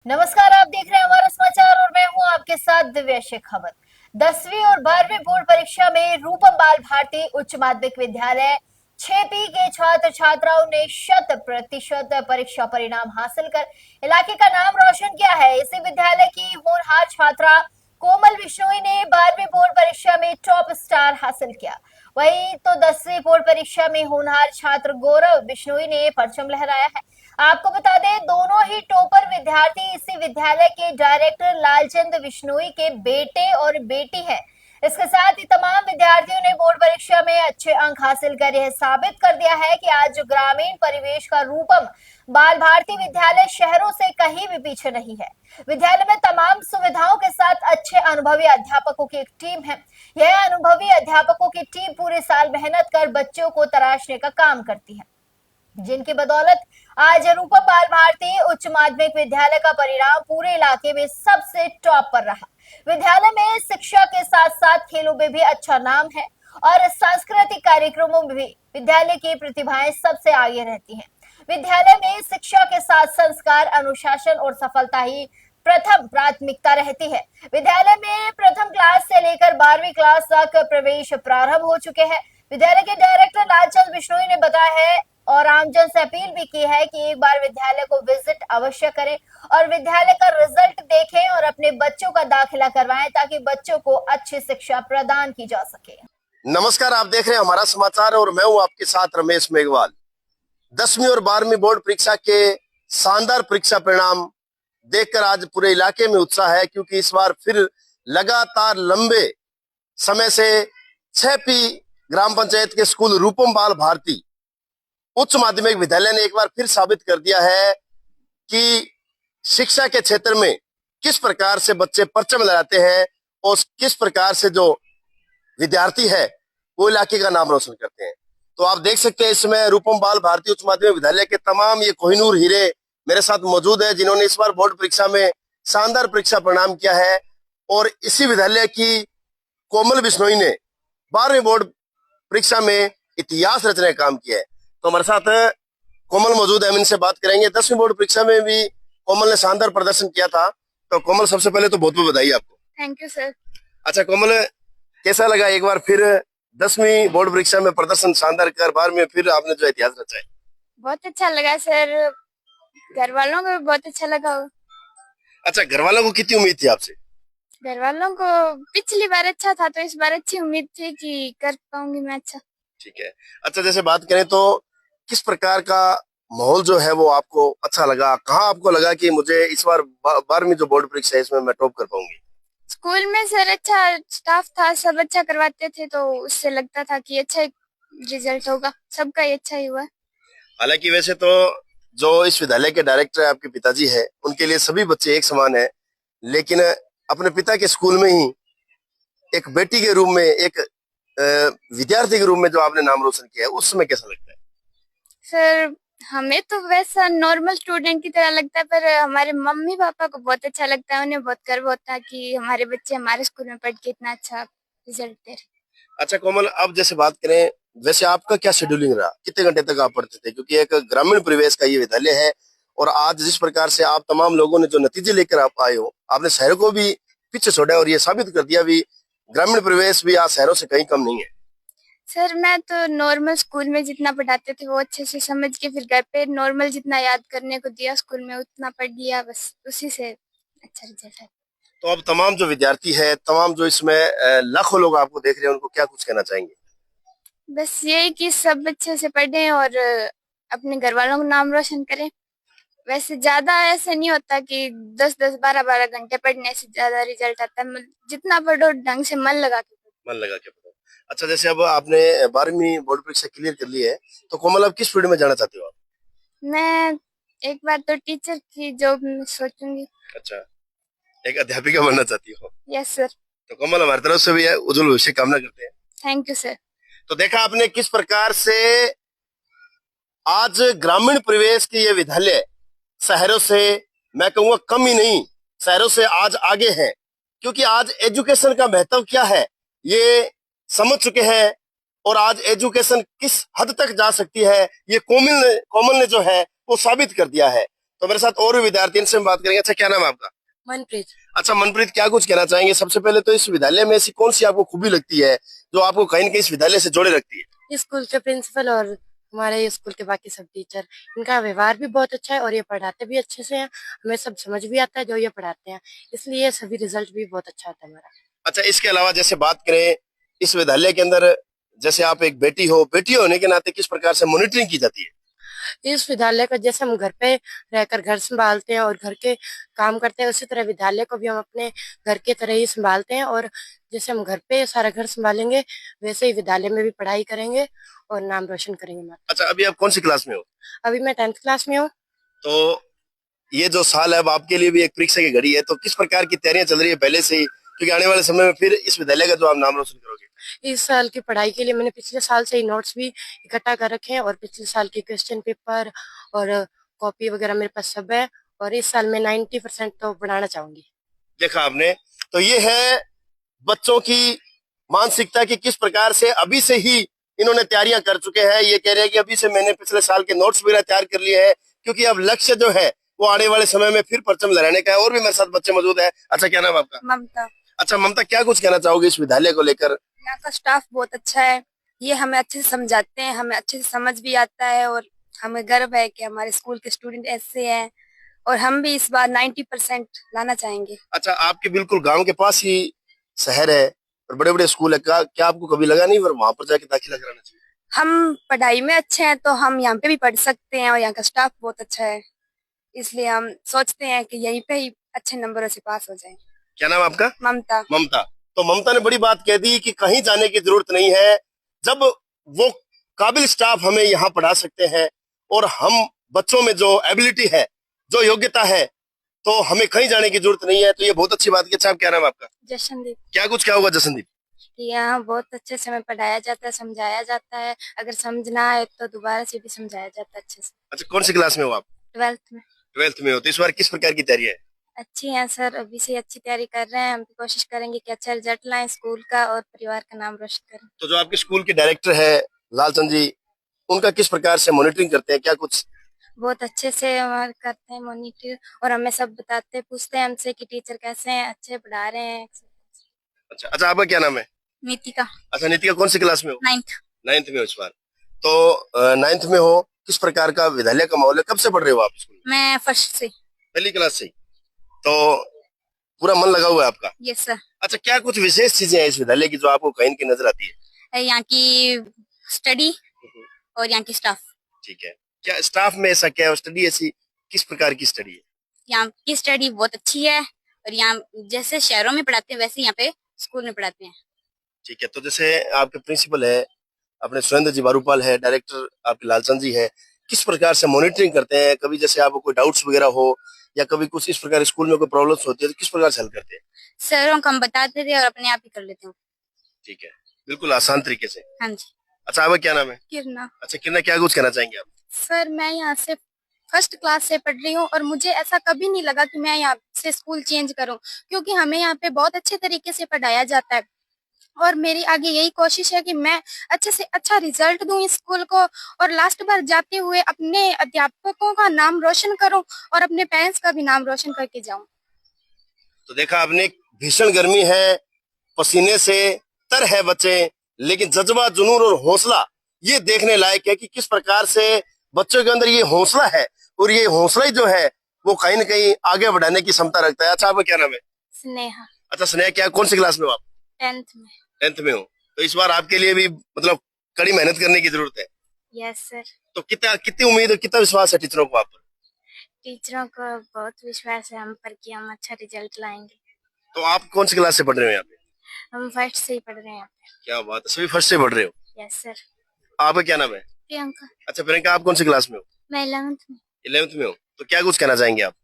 नमस्कार, आप देख रहे हैं हमारा समाचार और मैं हूं आपके साथ दिव्या शेखावत। 10वीं और 12वीं बोर्ड परीक्षा में रूपम बाल भारती उच्च माध्यमिक विद्यालय 6P के छात्र छात्राओं ने 100% परीक्षा परिणाम हासिल कर इलाके का नाम रोशन किया है। इसी विद्यालय की होनहार छात्रा कोमल बिश्नोई ने 12वीं बोर्ड परीक्षा में टॉप स्टार हासिल किया। वहीं तो 10वीं बोर्ड परीक्षा में होनहार छात्र गौरव बिश्नोई ने परचम लहराया है। आपको बता दें, दोनों ही टॉपर विद्यार्थी इसी विद्यालय के डायरेक्टर लालचंद बिश्नोई के बेटे और बेटी हैं। इसके साथ ही तमाम विद्यार्थियों ने बोर्ड परीक्षा में अच्छे अंक हासिल कर यह साबित कर दिया है कि आज ग्रामीण परिवेश का रूपम बाल भारती विद्यालय शहरों से कहीं भी पीछे नहीं है। विद्यालय में तमाम सुविधाओं के साथ अच्छे अनुभवी अध्यापकों की एक टीम है। यह अनुभवी अध्यापकों की टीम पूरे साल मेहनत कर बच्चों को तराशने का काम करती है, जिनकी बदौलत आज रूपम बाल भारती उच्च माध्यमिक विद्यालय का परिणाम पूरे इलाके में सबसे टॉप पर रहा। विद्यालय में शिक्षा के साथ साथ खेलों में भी अच्छा नाम है और सांस्कृतिक कार्यक्रमों में भी विद्यालय की प्रतिभाएं सबसे आगे रहती हैं। विद्यालय में शिक्षा के साथ संस्कार, अनुशासन और सफलता ही प्रथम प्राथमिकता रहती है। विद्यालय में प्रथम क्लास से लेकर 12वीं क्लास तक प्रवेश प्रारंभ हो चुके हैं। विद्यालय के डायरेक्टर लालचंद बिश्नोई ने बताया है और आमजन से अपील भी की है कि एक बार विद्यालय को विजिट अवश्य करें और विद्यालय का रिजल्ट देखें और अपने बच्चों का दाखिला करवाएं ताकि बच्चों को अच्छी शिक्षा प्रदान की जा सके। नमस्कार, आप देख रहे हैं हमारा समाचार और मैं हूं आपके साथ रमेश मेघवाल। 10वीं और 12वीं बोर्ड परीक्षा के शानदार परीक्षा परिणाम देखकर आज पूरे इलाके में उत्साह है, क्योंकि इस बार फिर लगातार लंबे समय से 6P ग्राम पंचायत के स्कूल रूपम बाल भारती उच्च माध्यमिक विद्यालय ने एक बार फिर साबित कर दिया है कि शिक्षा के क्षेत्र में किस प्रकार से बच्चे परचम लहराते हैं और किस प्रकार से जो विद्यार्थी है वो इलाके का नाम रोशन करते हैं। तो आप देख सकते हैं इसमें रूपम बाल भारती उच्च माध्यमिक विद्यालय के तमाम ये कोहिनूर हीरे मेरे साथ मौजूद है, जिन्होंने इस बार बोर्ड परीक्षा में शानदार परीक्षा परिणाम किया है। और इसी विद्यालय की कोमल बिश्नोई ने 12वीं बोर्ड परीक्षा में इतिहास रचने का काम किया है। तो हमारे साथ कोमल मौजूद है, हम इनसे बात करेंगे। 10वीं बोर्ड परीक्षा में भी कोमल ने शानदार प्रदर्शन किया था। तो कोमल, सबसे पहले तो बहुत बहुत बधाई आपको। Thank you sir. अच्छा कोमल, कैसा लगा एक बार फिर 10वीं बोर्ड परीक्षा में प्रदर्शन शानदार कर 12वीं में फिर आपने जो इतिहास रचा है? बहुत अच्छा लगा सर, घर वालों को भी बहुत अच्छा लगा। अच्छा, घर वालों को कितनी उम्मीद थी आपसे? घर वालों को पिछली बार अच्छा था तो इस बार अच्छी उम्मीद थी कि कर पाऊंगी मैं अच्छा। ठीक है। अच्छा, जैसे बात करें तो किस प्रकार का माहौल जो है वो आपको अच्छा लगा? कहाँ आपको लगा कि मुझे इस बार 12वीं जो बोर्ड परीक्षा है इसमें मैं टॉप कर पाऊंगी? स्कूल में सर अच्छा स्टाफ था, सब अच्छा करवाते थे तो उससे लगता था कि अच्छा रिजल्ट होगा, सबका ही अच्छा ही हुआ। हालांकि वैसे तो जो इस विद्यालय के डायरेक्टर आपके पिताजी है, उनके लिए सभी बच्चे एक समान है, लेकिन अपने पिता के स्कूल में ही एक बेटी के रूप में, एक विद्यार्थी के रूप में जो आपने नाम रोशन किया है, उस समय कैसा लगता है? सर हमें तो वैसा नॉर्मल स्टूडेंट की तरह लगता है, पर हमारे मम्मी पापा को बहुत अच्छा लगता है, उन्हें बहुत गर्व होता है कि हमारे बच्चे हमारे स्कूल में पढ़ के इतना अच्छा रिजल्ट दे रहे। अच्छा कोमल, अब जैसे बात करें, वैसे आपका क्या शेड्यूलिंग रहा? कितने घंटे तक आप पढ़ते थे? क्योंकि एक ग्रामीण परिवेश का ये विद्यालय है और आज जिस प्रकार से आप तमाम लोगों ने जो नतीजे लेकर आप आए हो, आपने शहरों को भी पीछे छोड़ा और ये साबित कर दिया भी ग्रामीण परिवेश भी आज शहरों से कहीं कम नहीं है। सर मैं तो नॉर्मल स्कूल में जितना पढ़ाते थे वो अच्छे से समझ के फिर घर पे नॉर्मल जितना याद करने को दिया स्कूल में उतना पढ़ लिया, बस उसी से अच्छा रिजल्ट है। तो अब तमाम जो विद्यार्थी है, तमाम जो इसमें लाखों लोग आपको देख रहे हैं, उनको क्या कुछ कहना चाहेंगे? बस यही कि सब अच्छे से पढ़ें और अपने घर वालों का नाम रोशन करें। वैसे ज्यादा ऐसा नहीं होता कि 10-10 12-12 घंटे पढ़ने से ज्यादा रिजल्ट आता है, जितना पढ़ो ढंग से मन लगा के पढ़ो। मन लगा के पढ़ो। अच्छा, जैसे अब आपने 12वीं बोर्ड परीक्षा क्लियर कर ली है, तो कोमल अब किस फील्ड में जाना चाहती हो आप? मैं एक बार तो टीचर की जॉब में सोचूंगी। अच्छा, एक अध्यापिका बनना चाहती हो? Yes sir. तो कमल, हमारी तरफ से भी है उज्जवल भविष्य कामना करते हैं। Thank you sir. तो देखा आपने किस प्रकार से आज ग्रामीण परिवेश के ये विद्यालय शहरों से, मैं कहूंगा कम ही नहीं, शहरों से आज आगे हैं, क्योंकि आज एजुकेशन का महत्व क्या है ये समझ चुके हैं और आज एजुकेशन किस हद तक जा सकती है ये कोमल ने जो है वो साबित कर दिया है। तो मेरे साथ और भी विद्यार्थी, इनसे हम बात करेंगे। अच्छा, क्या नाम है आपका? मनप्रीत। अच्छा मनप्रीत, क्या कुछ कहना चाहेंगे? सबसे पहले तो इस विद्यालय में ऐसी कौन सी आपको खूबी लगती है जो आपको कहीं न कहीं इस विद्यालय से जोड़े रखती है? स्कूल के प्रिंसिपल और हमारे स्कूल के बाकी सब टीचर, इनका व्यवहार भी बहुत अच्छा है और ये पढ़ाते भी अच्छे से हैं। हमें सब समझ भी आता है जो ये पढ़ाते हैं, इसलिए सभी रिजल्ट भी बहुत अच्छा आता है हमारा। अच्छा, इसके अलावा जैसे बात करें इस विद्यालय के अंदर, जैसे आप एक बेटी हो, बेटी होने के नाते किस प्रकार से मॉनिटरिंग की जाती है? इस विद्यालय को जैसे हम घर पे रहकर घर संभालते हैं और घर के काम करते हैं, उसी तरह विद्यालय को भी हम अपने घर की तरह ही संभालते हैं। और जैसे हम घर पे सारा घर संभालेंगे, वैसे ही विद्यालय में भी पढ़ाई करेंगे और नाम रोशन करेंगे हमारा। अच्छा, अभी आप कौन सी क्लास में हो? अभी मैं 10th क्लास में हूँ। तो ये जो साल है अब आपके लिए भी एक परीक्षा की घड़ी है, तो किस प्रकार की तैयारियां चल रही है पहले से ही, क्योंकि आने वाले समय में फिर इस विद्यालय का जो आप नाम रोशन करोगे? इस साल की पढ़ाई के लिए मैंने पिछले साल से ही नोट्स भी इकट्ठा कर रखे हैं और पिछले साल के क्वेश्चन पेपर और कॉपी वगैरह मेरे पास सब है। और इस साल मैं 90% तो बनाना चाहूंगी। देखा आपने, तो ये है बच्चों की मानसिकता की किस प्रकार से अभी से ही इन्होंने तैयारियां कर चुके हैं। ये कह रहे हैं कि अभी से मैंने पिछले साल के नोट्स वगैरह तैयार कर लिए हैं, क्योंकि अब लक्ष्य जो है वो आने वाले समय में फिर परचम लहराने का है। और भी मेरे साथ बच्चे मौजूद है। अच्छा, क्या नाम है आपका? ममता। अच्छा ममता, क्या कुछ कहना चाहोगे इस विद्यालय को लेकर? यहाँ का स्टाफ बहुत अच्छा है, ये हमें अच्छे से समझाते हैं, हमें अच्छे से समझ भी आता है और हमें गर्व है कि हमारे स्कूल के स्टूडेंट ऐसे हैं और हम भी इस बार 90% लाना चाहेंगे। अच्छा, आपके बिल्कुल गांव के पास ही शहर है और बड़े बड़े स्कूल है, क्या आपको कभी लगा नहीं और वहां पर जाके दाखिला कराना चाहिए? हम पढ़ाई में अच्छे हैं तो हम यहाँ पे भी पढ़ सकते हैं और यहाँ का स्टाफ बहुत अच्छा है, इसलिए हम सोचते हैं कि यहीं पे ही अच्छे नंबरों से पास हो जाएं। क्या नाम है आपका? ममता। ममता। तो ममता ने बड़ी बात कह दी कि कहीं जाने की जरूरत नहीं है, जब वो काबिल स्टाफ हमें यहाँ पढ़ा सकते हैं और हम बच्चों में जो एबिलिटी है, जो योग्यता है, तो हमें कहीं जाने की जरूरत नहीं है। तो ये बहुत अच्छी बात की। अच्छा, आप क्या नाम है आपका? जशनदीप। क्या कुछ क्या होगा जसनदीप? यहाँ बहुत अच्छे से हमें पढ़ाया जाता है, समझाया जाता है, अगर समझ ना आए तो दोबारा से भी समझाया जाता है अच्छे से। अच्छा, कौन सी क्लास में हो आप? 12th में। 12th में हो, तो इस बार किस प्रकार की तैयारी है? अच्छी है सर, अभी से अच्छी तैयारी कर रहे हैं, हम भी कोशिश करेंगे कि अच्छा रिजल्ट लाएं स्कूल का और परिवार का नाम रोशन करें। तो जो आपके स्कूल के डायरेक्टर है लालचंद जी, उनका किस प्रकार से मॉनिटरिंग करते हैं, क्या कुछ? बहुत अच्छे से हमारे करते हैं मॉनिटर और हमें सब बताते हैं, पूछते हैं हमसे कि टीचर कैसे हैं, अच्छे पढ़ा रहे हैं। अच्छा अच्छा, आपका क्या नाम है? नीतिका। अच्छा नीतिका, कौन सी क्लास में हो? 9th। 9th में हो इस बार। तो 9th में हो, किस प्रकार का विद्यालय का माहौल है? कब से पढ़ रहे हो आप स्कूल में? मैं फर्स्ट से। पहली क्लास से ही? तो पूरा मन लगा हुआ है आपका? Yes sir. अच्छा, क्या कुछ विशेष चीजें हैं इस विद्यालय की जो आपको कहीं की नजर आती है? यहाँ की स्टडी और यहाँ की स्टाफ। ठीक है, क्या स्टाफ में ऐसा क्या है, स्टडी ऐसी किस प्रकार की स्टडी है? यहाँ की स्टडी बहुत अच्छी है और यहाँ जैसे शहरों में पढ़ाते हैं वैसे यहाँ पे स्कूल में पढ़ाते हैं। ठीक है, तो जैसे आपके प्रिंसिपल है अपने सुरेंद्र जी बारूपाल है, डायरेक्टर आपके लालचंद जी है, किस प्रकार से मॉनिटरिंग करते हैं? कभी जैसे आपको कोई डाउट्स वगैरह हो या कभी कुछ इस प्रकार स्कूल में कोई प्रॉब्लम्स होती है तो किस प्रकार से हल करते हैं? सरों को हम बताते थे और अपने आप ही कर लेते हैं। ठीक है, बिल्कुल आसान तरीके से। हाँ जी। अच्छा, आपका क्या नाम है? किरना। अच्छा किरना, क्या कुछ कहना चाहेंगे आप? सर मैं यहाँ से फर्स्ट क्लास से पढ़ रही हूँ और मुझे ऐसा कभी नहीं लगा कि मैं यहाँ से स्कूल चेंज करूँ, क्योंकि हमें यहाँ पे बहुत अच्छे तरीके से पढ़ाया जाता है और मेरी आगे यही कोशिश है कि मैं अच्छे से अच्छा रिजल्ट दूं इस स्कूल को और लास्ट बार जाते हुए अपने अध्यापकों का नाम रोशन करूं और अपने पेरेंट्स का भी नाम रोशन करके जाऊं। तो देखा आपने, भीषण गर्मी है, पसीने से तर है बच्चे, लेकिन जज्बा, जुनून और हौसला ये देखने लायक है कि किस प्रकार से बच्चों के अंदर ये हौसला है और ये हौसला ही जो है वो कहीं ना कहीं आगे बढ़ाने की क्षमता रखता है। अच्छा, आपका क्या नाम है? स्नेहा। अच्छा स्नेहा, क्या कौन सी क्लास में हो आप? 10th में। 10th में हो, तो इस बार आपके लिए भी मतलब कड़ी मेहनत करने की जरूरत है। Yes sir. तो कितनी उम्मीद और कितना विश्वास है टीचरों को आप पर? टीचरों को बहुत विश्वास है हम पर कि हम अच्छा रिजल्ट लाएंगे। तो आप कौन सी क्लास से पढ़ रहे हो यहाँ पे? हम फर्स्ट से ही पढ़ रहे हैं यहाँ पे। क्या बात है, सभी फर्स्ट से पढ़ रहे हो? Yes sir. आपका क्या नाम है? प्रियंका। अच्छा प्रियंका, आप कौन सी क्लास में हो? मैं 11th में। 11th में हो, तो क्या कुछ कहना चाहेंगे आप?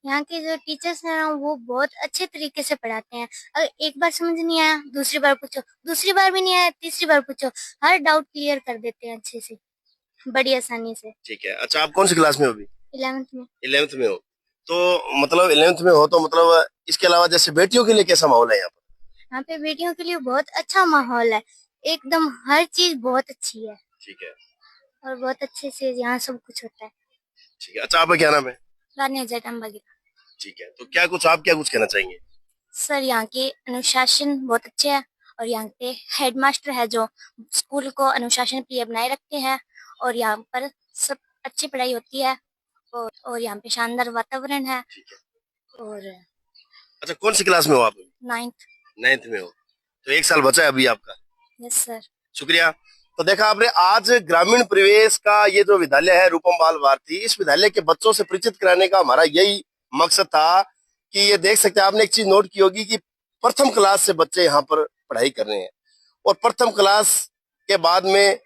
यहाँ के जो टीचर्स हैं वो बहुत अच्छे तरीके से पढ़ाते हैं, अगर एक बार समझ नहीं आया दूसरी बार पूछो, दूसरी बार भी नहीं आया तीसरी बार पूछो, हर डाउट क्लियर कर देते हैं अच्छे से, बड़ी आसानी से। ठीक है, अच्छा आप कौन सी क्लास में हो अभी? 11th में। 11th में हो, तो मतलब 11th में हो तो मतलब इसके अलावा जैसे बेटियों के लिए कैसा माहौल है यहाँ पर? यहाँ पे बेटियों के लिए बहुत अच्छा माहौल है, एकदम हर चीज बहुत अच्छी है। ठीक है। और बहुत अच्छे से यहाँ सब कुछ होता है। ठीक है, अच्छा आपका क्या नाम है? रानी जगदम्बा गिरा। ठीक है, तो क्या कुछ कहना चाहेंगे? सर यहाँ के अनुशासन बहुत अच्छे है और यहाँ के हेडमास्टर है जो स्कूल को अनुशासन प्रिय बनाए रखते हैं और यहाँ पर सब अच्छी पढ़ाई होती है और यहाँ पे शानदार वातावरण है। और अच्छा, कौन सी क्लास में हो आप? 9th। 9th में हो, तो 1 साल बचा है अभी आपका। Yes sir. शुक्रिया। तो देखा आपने, आज ग्रामीण परिवेश का ये जो विद्यालय है रूपम बाल भारती, इस विद्यालय के बच्चों से परिचित कराने का हमारा यही मकसद था कि ये देख सकते हैं आपने, एक चीज नोट की होगी कि प्रथम क्लास से बच्चे यहाँ पर पढ़ाई कर रहे हैं और प्रथम क्लास के बाद में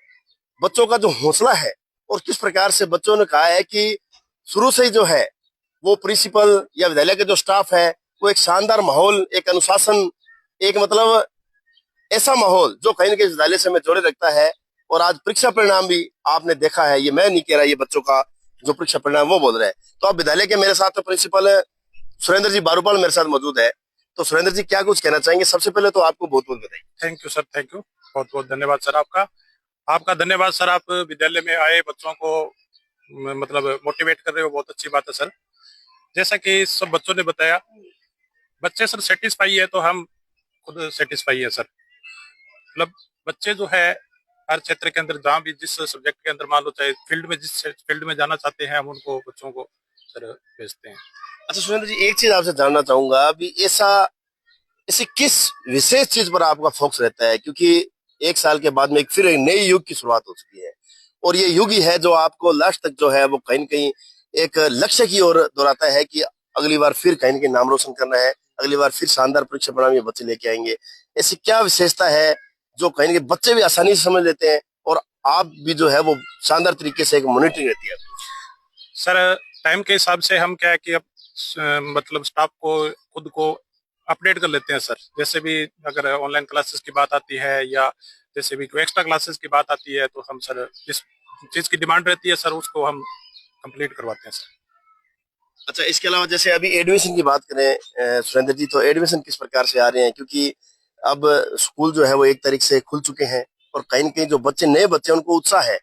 बच्चों का जो हौसला है और किस प्रकार से बच्चों ने कहा है कि शुरू से ही जो है वो प्रिंसिपल या विद्यालय के जो स्टाफ है वो एक शानदार माहौल, एक अनुशासन, एक मतलब ऐसा माहौल जो कहीं ना कहीं विद्यालय से हमें जोड़े रखता है। और आज परीक्षा परिणाम भी आपने देखा है, ये मैं नहीं कह रहा, ये बच्चों का जो परीक्षा परिणाम वो बोल रहे हैं। तो आप विद्यालय के मेरे साथ प्रिंसिपल सुरेंद्र जी बारूपाल मेरे साथ मौजूद है। तो सुरेंद्र जी क्या कुछ कहना चाहेंगे? सबसे पहले तो आपको बहुत बहुत बधाई। Thank you sir, thank you, बहुत बहुत धन्यवाद सर आपका धन्यवाद सर। आप विद्यालय में आए बच्चों को मतलब मोटिवेट कर रहे हो, बहुत अच्छी बात है सर। जैसा कि सब बच्चों ने बताया, बच्चे सर सेटिस्फाई है तो हम खुद सेटिस्फाई है सर। मतलब बच्चे जो है हर क्षेत्र के अंदर जहाँ भी जिस सब्जेक्ट के अंदर मान लो चाहे फील्ड में, जिस फील्ड में जाना चाहते हैं हम उनको बच्चों को सर भेजते हैं। अच्छा सुरेंद्र जी, एक चीज आपसे जानना चाहूंगा अभी, ऐसी किस विशेष चीज पर आपका फोकस रहता है? क्योंकि 1 साल के बाद में फिर एक नई युग की शुरुआत हो चुकी है और ये युग ही है जो आपको लास्ट तक जो है वो कहीं न कहीं एक लक्ष्य की ओर दोहराता है कि अगली बार फिर कहीं न कहीं नाम रोशन करना है, अगली बार फिर शानदार परीक्षा परिणाम ये बच्चे लेके आएंगे। ऐसी क्या विशेषता है जो कहीं न कहीं बच्चे भी आसानी से समझ लेते हैं और आप भी जो है वो शानदार तरीके से एक मॉनिटरिंग रहती है? सर टाइम के हिसाब से हम क्या है कि अब मतलब स्टाफ को खुद को अपडेट कर लेते हैं सर। जैसे भी अगर ऑनलाइन क्लासेस की बात आती है या जैसे भी कोई एक्स्ट्रा क्लासेस की बात आती है तो हम सर जिस चीज की डिमांड रहती है सर उसको हम कंप्लीट करवाते हैं सर। अच्छा, इसके अलावा जैसे अभी एडमिशन की बात करें सुरेंद्र जी, तो एडमिशन किस प्रकार से आ रहे हैं? क्योंकि अब स्कूल जो है वो एक तारीख से खुल चुके हैं और कहीं न कहीं जो बच्चे नए बच्चे उनको उत्साह है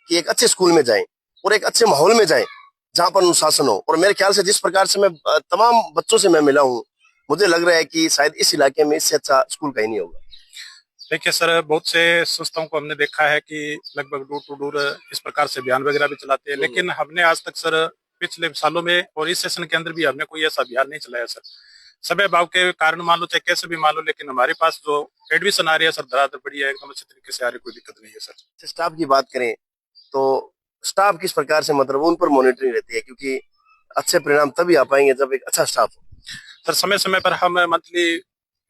कि एक अच्छे स्कूल में जाएं और एक अच्छे माहौल में जाएं जहां पर अनुशासन हो। और मेरे ख्याल से जिस प्रकार से मैं तमाम बच्चों से मैं मिला हूँ, मुझे लग रहा है कि शायद इस इलाके में इससे अच्छा स्कूल कहीं नहीं होगा। देखिए सर, बहुत से संस्थाओं को हमने देखा है कि लगभग डोर टू डोर इस प्रकार से अभियान वगैरह भी चलाते हैं, लेकिन हमने आज तक सर पिछले सालों में और इस सेशन के अंदर भी हमने कोई ऐसा अभियान नहीं चलाया सर। समय भाव के कारण मान लो चाहे कैसे भी मान लो, लेकिन हमारे पास जो एडमिशन आ रही है सर धड़ाधड़ बढ़िया एकदम अच्छे तरीके से आ रही, कोई दिक्कत नहीं है सर। स्टाफ की बात करें तो स्टाफ किस प्रकार से मतलब उन पर मॉनिटरिंग रहती है? क्योंकि अच्छे परिणाम तभी आ पाएंगे जब एक अच्छा स्टाफ हो। सर समय समय पर हम मंथली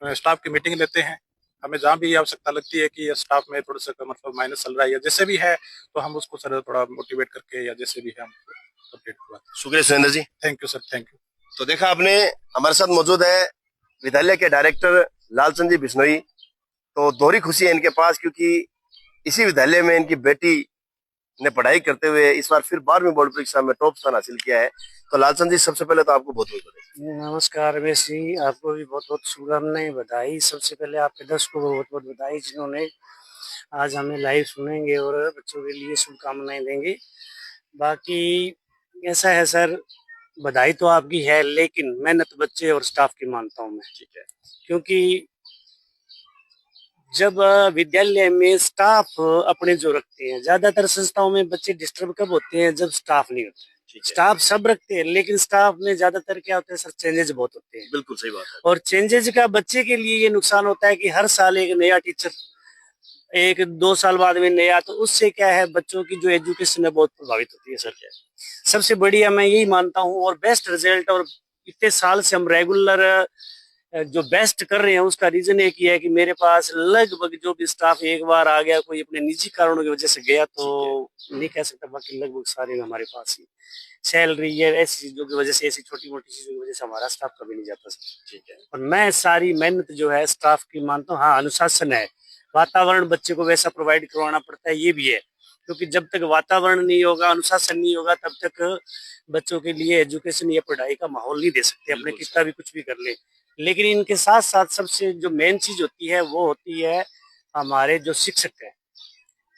स्टाफ की मीटिंग लेते हैं। हमें जहाँ भी आवश्यकता लगती है कि स्टाफ में थोड़ा सा मतलब माइनस चल रहा है या जैसे भी है तो हम उसको सर थोड़ा मोटिवेट करके या जैसे भी है हम कंप्लीट करवाते हैं। शुक्रिया Surendra ji. Thank you sir, thank you. तो देखा आपने, हमारे साथ मौजूद है विद्यालय के डायरेक्टर लालचंद जी बिश्नोई। तो दोहरी खुशी है इनके पास क्योंकि इसी विद्यालय में इनकी बेटी ने पढ़ाई करते हुए इस बार फिर 12वीं बोर्ड परीक्षा में टॉप स्थान हासिल किया है। तो लालचंद जी, सबसे पहले तो आपको बहुत बहुत बधाई। नमस्कार रमेश जी, आपको भी बहुत बहुत शुभकामनाएं, बधाई। सबसे पहले आपके दर्शकों को बहुत बहुत बधाई जिन्होंने आज हमें लाइव सुनेंगे और बच्चों के लिए शुभकामनाएं देंगे। बाकी ऐसा है सर, बधाई तो आपकी है लेकिन मेहनत बच्चे और स्टाफ की मानता हूं मैं। ठीक है, क्योंकि जब विद्यालय में स्टाफ अपने जो रखते हैं, ज्यादातर संस्थाओं में बच्चे डिस्टर्ब कब होते हैं? जब स्टाफ नहीं होता। स्टाफ सब रखते हैं लेकिन स्टाफ में ज्यादातर क्या होता है सर? चेंजेस बहुत होते हैं। बिल्कुल सही बात है। और चेंजेस का बच्चे के लिए ये नुकसान होता है कि हर साल एक नया टीचर, 1-2 साल बाद में नया, तो उससे क्या है बच्चों की जो एजुकेशन है बहुत प्रभावित होती है सर। सबसे बढ़िया मैं यही मानता हूँ और बेस्ट रिजल्ट, और इतने साल से हम रेगुलर जो बेस्ट कर रहे हैं उसका रीजन एक ही है कि मेरे पास लगभग जो भी स्टाफ एक बार आ गया, कोई अपने निजी कारणों की वजह से गया तो नहीं कह सकता, बाकी लगभग सारे हमारे पास ही सैलरी या ऐसी चीजों की वजह से, ऐसी छोटी मोटी चीजों की वजह से हमारा स्टाफ कभी नहीं जाता सर। ठीक है, और मैं सारी मेहनत जो है स्टाफ की मानता हूँ। हाँ, अनुशासन है, वातावरण बच्चे को वैसा प्रोवाइड करवाना पड़ता है, ये भी है। क्योंकि जब तक वातावरण नहीं होगा, अनुशासन नहीं होगा, तब तक बच्चों के लिए एजुकेशन या पढ़ाई का माहौल नहीं दे सकते, अपने कितना भी कुछ भी कर ले। लेकिन इनके साथ साथ सबसे जो मेन चीज होती है वो होती है हमारे जो शिक्षक है,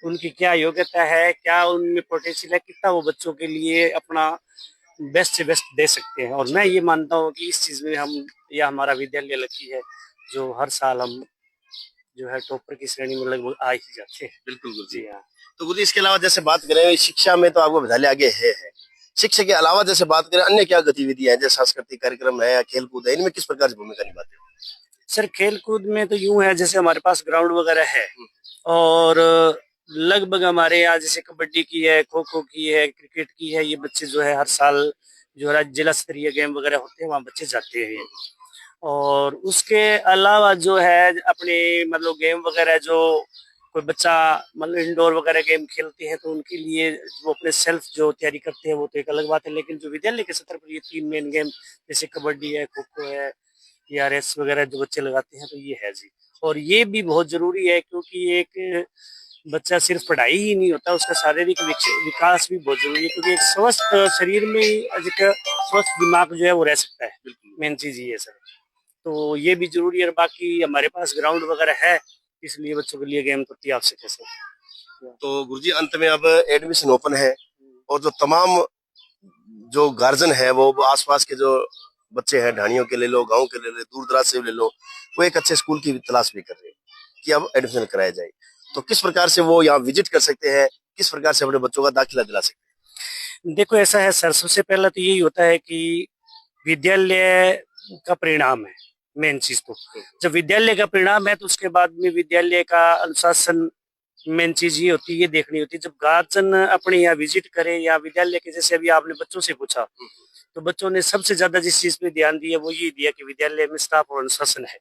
उनकी क्या योग्यता है, क्या उनमें पोटेंशियल है, कितना वो बच्चों के लिए अपना बेस्ट से बेस्ट दे सकते हैं। और मैं ये मानता हूँ कि इस चीज में यह हमारा विद्यालय लकी है, जो हर साल हम जो है टॉपर की श्रेणी में लगभग आ ही जाते हैं। बिल्कुल गुरुजी। जी हाँ। तो गुरुजी इसके अलावा जैसे बात करें शिक्षा में तो आपको विद्यालय आगे है। शिक्षा के अलावा जैसे बात करें अन्य क्या गतिविधियां हैं, जैसे सांस्कृतिक कार्यक्रम है या खेल कूद है, इनमें किस प्रकार की भूमिका निभाते हो? सर खेल कूद में तो यूं है, जैसे हमारे पास ग्राउंड वगैरह है और लगभग हमारे यहाँ जैसे कबड्डी की है, खो खो की है, क्रिकेट की है, ये बच्चे जो है हर साल जो राज्य जिला स्तरीय गेम वगैरह होते हैं वहाँ बच्चे जाते हैं। और उसके अलावा जो है अपने मतलब गेम वगैरह जो कोई बच्चा मतलब इंडोर वगैरह गेम खेलते हैं तो उनके लिए वो अपने सेल्फ जो तैयारी करते हैं वो तो एक अलग बात है, लेकिन जो विद्यालय के स्तर पर ये 3 मेन गेम जैसे कबड्डी है, खो खो है या रेस वगैरह जो बच्चे लगाते हैं तो ये है जी। और ये भी बहुत जरूरी है क्योंकि एक बच्चा सिर्फ पढ़ाई ही नहीं होता, उसका शारीरिक विकास भी बहुत जरूरी है, क्योंकि एक स्वस्थ शरीर में ही एक स्वस्थ दिमाग जो है वो रह सकता है। मेन चीज ये है सर, तो ये भी जरूरी है। बाकी हमारे पास ग्राउंड वगैरह है, इसलिए बच्चों के लिए गेम तो अति आवश्यक है सर। तो गुरुजी अंत में अब एडमिशन ओपन है और जो तमाम जो गार्जियन है वो आसपास के जो बच्चे हैं, ढाणियों के ले लो, गांव के ले लो, दूर दराज से ले लो, वो एक अच्छे स्कूल की तलाश भी कर रहे हैं कि अब एडमिशन कराया जाए। तो किस प्रकार से वो यहाँ विजिट कर सकते हैं, किस प्रकार से अपने बच्चों का दाखिला दिला सकते हैं? देखो ऐसा है सर, सबसे पहला तो यही होता है कि विद्यालय का परिणाम है मेन चीज। तो जब विद्यालय का परिणाम है तो उसके बाद में विद्यालय का अनुशासन मेन चीज ये होती है, ये देखनी होती है। जब गार्जियन अपने यहाँ विजिट करे या विद्यालय के, जैसे अभी आपने बच्चों से पूछा, तो बच्चों ने सबसे ज्यादा जिस चीज पे ध्यान दिया वो ये दिया कि विद्यालय में स्टाफ और अनुशासन है।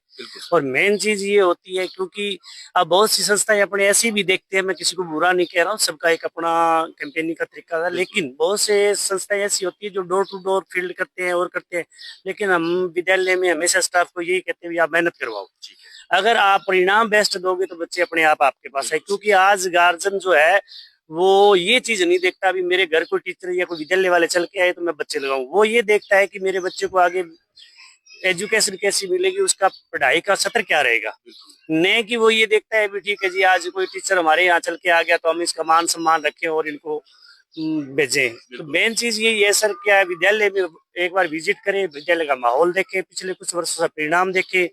और मेन चीज ये होती है क्योंकि अब बहुत सी संस्थाएं अपने ऐसी भी देखते हैं, मैं किसी को बुरा नहीं कह रहा हूँ, सबका एक अपना कैंपेनिंग का तरीका है, लेकिन बहुत से संस्थाएं ऐसी होती है जो डोर टू डोर फील्ड करते हैं और करते हैं, लेकिन हम विद्यालय में हमेशा स्टाफ को यही कहते हैं आप मेहनत करवाओ। अगर आप परिणाम बेस्ट दोगे तो बच्चे अपने आप आपके पास है, क्योंकि आज गार्जियन जो है वो ये चीज नहीं देखता अभी मेरे घर कोई टीचर या कोई विद्यालय वाले चल के आए तो मैं बच्चे लगाऊं, वो ये देखता है कि मेरे बच्चे को आगे एजुकेशन कैसी मिलेगी, उसका पढ़ाई का सत्र क्या रहेगा। न कि वो ये देखता है भी ठीक है जी आज कोई टीचर हमारे यहाँ चल के आ गया तो हम इसका मान सम्मान रखें और इनको भेजें। तो मेन चीज यही है सर, क्या है विद्यालय में एक बार विजिट करें, विद्यालय का माहौल देखें, पिछले कुछ वर्षों का परिणाम देखें,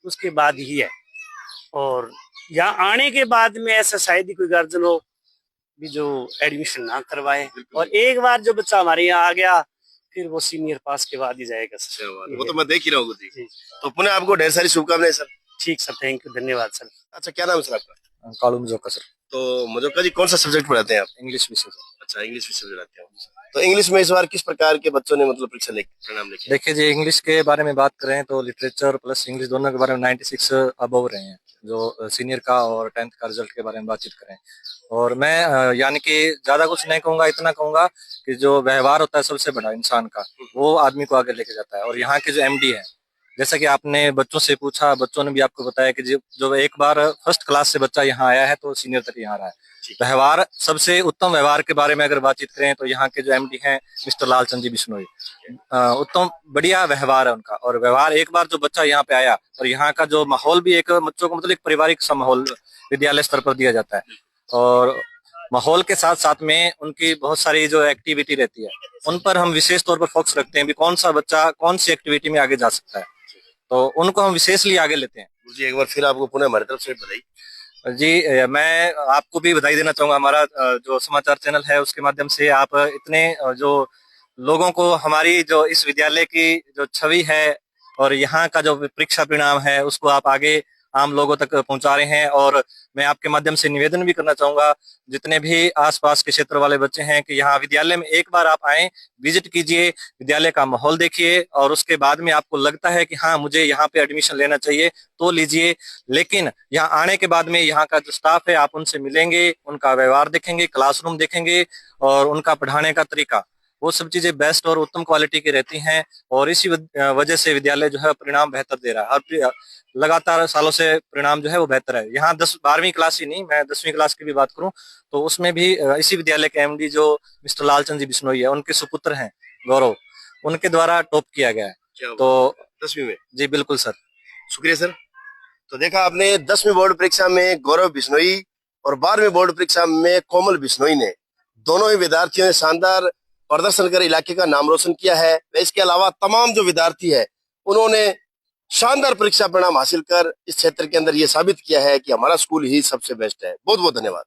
उसके बाद ही है। और यहाँ आने के बाद में ऐसा शायद ही कोई गार्जियन हो भी जो एडमिशन ना करवाए, और एक बार जो बच्चा हमारे यहाँ आ गया फिर वो सीनियर पास के बाद ही जाएगा सर। वो तो मैं देख ही रहा हूँ जी। तो पुनः आपको ढेर सारी शुभकामनाएं सर। ठीक सर, थैंक यू, धन्यवाद सर। अच्छा, क्या नाम है सर आपका? कालू मजोका सर। तो मजोका जी कौन सा सब्जेक्ट पढ़ाते हैं आप? इंग्लिश विषय सर। अच्छा, इंग्लिश विषय पढ़ाते हैं। तो इंग्लिश में इस बार किस प्रकार के बच्चों ने मतलब परीक्षा परिणाम लेके? देखिए जी, इंग्लिश के बारे में बात करें तो लिटरेचर प्लस इंग्लिश दोनों के बारे में 96 अबव रहे हैं, जो सीनियर का और 10th का रिजल्ट के बारे में बातचीत करें। और मैं यानी कि ज्यादा कुछ नहीं कहूंगा, इतना कहूंगा कि जो व्यवहार होता है सबसे बड़ा इंसान का, वो आदमी को आगे लेके जाता है। और यहाँ के जो MD है, जैसा कि आपने बच्चों से पूछा, बच्चों ने भी आपको बताया कि जो एक बार फर्स्ट क्लास से बच्चा यहाँ आया है तो सीनियर तक यहाँ रहा है। व्यवहार, सबसे उत्तम व्यवहार के बारे में अगर बातचीत करें तो यहाँ के जो MD हैं मिस्टर लालचंद जी बिश्नोई, उत्तम बढ़िया व्यवहार है उनका। और व्यवहार, एक बार जो बच्चा यहाँ पे आया और यहाँ का जो माहौल भी एक बच्चों को मतलब एक पारिवारिक सा माहौल विद्यालय स्तर पर दिया जाता है, और माहौल के साथ साथ में उनकी बहुत सारी जो एक्टिविटी रहती है उन पर हम विशेष तौर पर फोकस रखते हैं भी कौन सा बच्चा कौन सी एक्टिविटी में आगे जा सकता है, तो उनको हम विशेषली आगे लेते हैं। जी, एक बार फिर आपको पुनः हमारी तरफ से बधाई। जी, मैं आपको भी बधाई देना चाहूंगा। हमारा जो समाचार चैनल है उसके माध्यम से आप इतने जो लोगों को हमारी जो इस विद्यालय की जो छवि है और यहाँ का जो परीक्षा परिणाम है उसको आप आगे आम लोगों तक पहुंचा रहे हैं। और मैं आपके माध्यम से निवेदन भी करना चाहूंगा जितने भी आसपास के क्षेत्र वाले बच्चे हैं कि यहाँ विद्यालय में एक बार आप आए, विजिट कीजिए, विद्यालय का माहौल देखिए, और उसके बाद में आपको लगता है कि हाँ मुझे यहाँ पे एडमिशन लेना चाहिए तो लीजिए। लेकिन यहाँ आने के बाद में यहाँ का जो स्टाफ है आप उनसे मिलेंगे, उनका व्यवहार देखेंगे, क्लासरूम देखेंगे और उनका पढ़ाने का तरीका, वो सब चीजें बेस्ट और उत्तम क्वालिटी की रहती हैं। और इसी वजह से विद्यालय जो है परिणाम बेहतर दे रहा है और लगातार सालों से परिणाम जो है वो बेहतर है। यहाँ 12वीं क्लास ही नहीं, मैं 10वीं क्लास की भी बात करूं तो उसमें भी इसी विद्यालय के MD जो मिस्टर लालचंद जी बिश्नोई है, उनके सुपुत्र हैं गौरव, उनके द्वारा टॉप किया गया है। तो 10वीं में? जी बिल्कुल सर, शुक्रिया सर। तो देखा आपने 10वीं बोर्ड परीक्षा में गौरव बिश्नोई और 12वीं बोर्ड परीक्षा में कोमल बिश्नोई ने, दोनों ही विद्यार्थियों ने शानदार प्रदर्शन कर इलाके का नाम रोशन किया है। इसके अलावा तमाम जो विद्यार्थी है उन्होंने शानदार परीक्षा परिणाम हासिल कर इस क्षेत्र के अंदर ये साबित किया है कि हमारा स्कूल ही सबसे बेस्ट है। बहुत बहुत धन्यवाद।